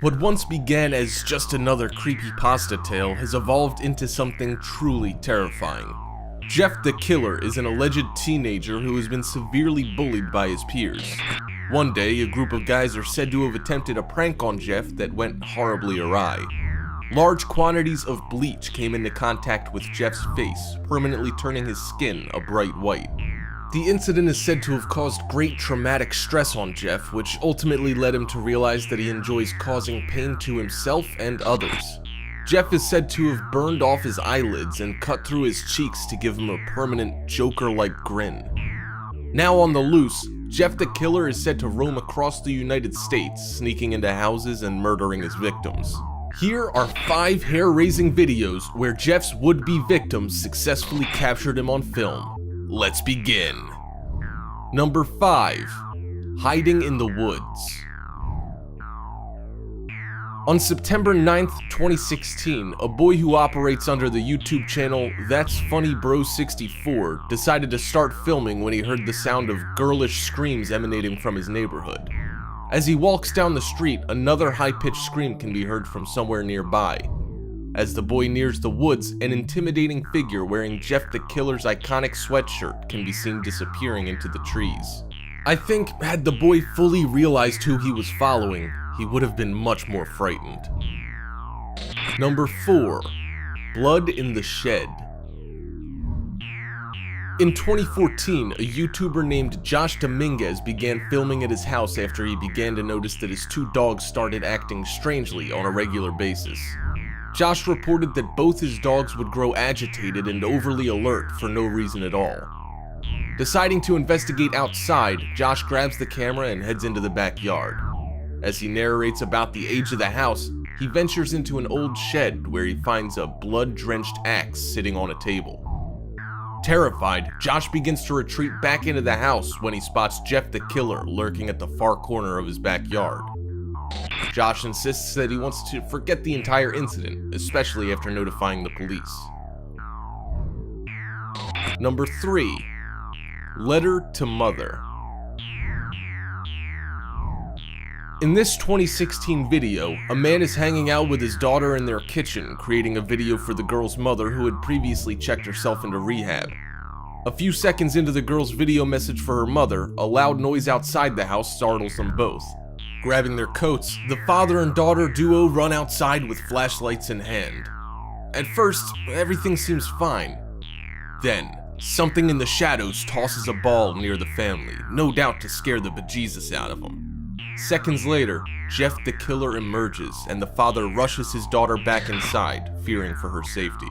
What once began as just another creepypasta tale has evolved into something truly terrifying. Jeff the Killer is an alleged teenager who has been severely bullied by his peers. One day, a group of guys are said to have attempted a prank on Jeff that went horribly awry. Large quantities of bleach came into contact with Jeff's face, permanently turning his skin a bright white. The incident is said to have caused great traumatic stress on Jeff, which ultimately led him to realize that he enjoys causing pain to himself and others. Jeff is said to have burned off his eyelids and cut through his cheeks to give him a permanent Joker-like grin. Now on the loose, Jeff the Killer is said to roam across the United States, sneaking into houses and murdering his victims. Here are 5 hair-raising videos where Jeff's would-be victims successfully captured him on film. Let's begin. Number 5. Hiding in the Woods. On September 9th, 2016, a boy who operates under the YouTube channel That's Funny Bro 64 decided to start filming when he heard the sound of girlish screams emanating from his neighborhood. As he walks down the street, another high-pitched scream can be heard from somewhere nearby. As the boy nears the woods, an intimidating figure wearing Jeff the Killer's iconic sweatshirt can be seen disappearing into the trees. I think, had the boy fully realized who he was following, he would have been much more frightened. Number 4. Blood in the Shed. In 2014, a YouTuber named Josh Dominguez began filming at his house after he began to notice that his 2 dogs started acting strangely on a regular basis. Josh reported that both his dogs would grow agitated and overly alert for no reason at all. Deciding to investigate outside, Josh grabs the camera and heads into the backyard. As he narrates about the age of the house, he ventures into an old shed where he finds a blood-drenched axe sitting on a table. Terrified, Josh begins to retreat back into the house when he spots Jeff the Killer lurking at the far corner of his backyard. Josh insists that he wants to forget the entire incident, especially after notifying the police. Number 3. Letter to Mother. In this 2016 video, a man is hanging out with his daughter in their kitchen, creating a video for the girl's mother who had previously checked herself into rehab. A few seconds into the girl's video message for her mother, a loud noise outside the house startles them both. Grabbing their coats, the father and daughter duo run outside with flashlights in hand. At first, everything seems fine. Then, something in the shadows tosses a ball near the family, no doubt to scare the bejesus out of them. Seconds later, Jeff the Killer emerges and the father rushes his daughter back inside, fearing for her safety.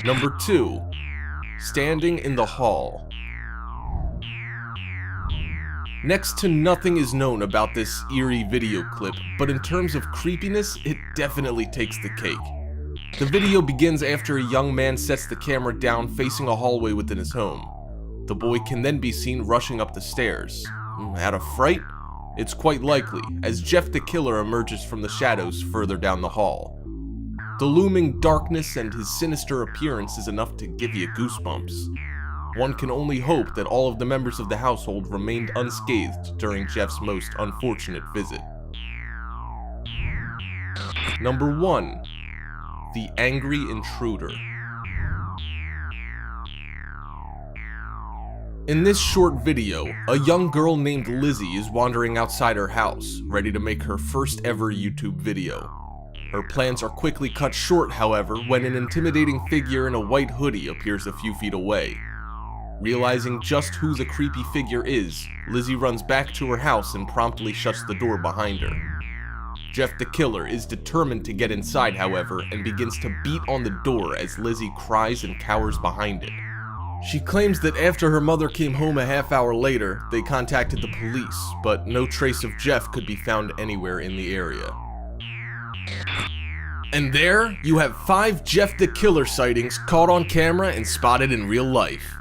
Number 2. Standing in the Hall. Next to nothing is known about this eerie video clip, but in terms of creepiness, it definitely takes the cake. The video begins after a young man sets the camera down facing a hallway within his home. The boy can then be seen rushing up the stairs. Out of fright? It's quite likely, as Jeff the Killer emerges from the shadows further down the hall. The looming darkness and his sinister appearance is enough to give you goosebumps. One can only hope that all of the members of the household remained unscathed during Jeff's most unfortunate visit. Number 1. The Angry Intruder. In this short video, a young girl named Lizzie is wandering outside her house, ready to make her first ever YouTube video. Her plans are quickly cut short, however, when an intimidating figure in a white hoodie appears a few feet away. Realizing just who the creepy figure is, Lizzie runs back to her house and promptly shuts the door behind her. Jeff the Killer is determined to get inside, however, and begins to beat on the door as Lizzie cries and cowers behind it. She claims that after her mother came home a half hour later, they contacted the police, but no trace of Jeff could be found anywhere in the area. And there, you have 5 Jeff the Killer sightings caught on camera and spotted in real life.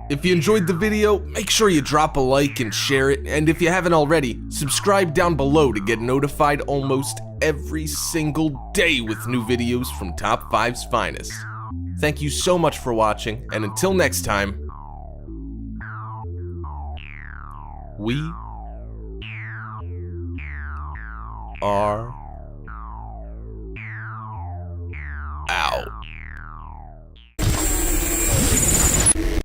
If you enjoyed the video, make sure you drop a like and share it, and if you haven't already, subscribe down below to get notified almost every single day with new videos from Top 5's finest. Thank you so much for watching, and until next time, we are out.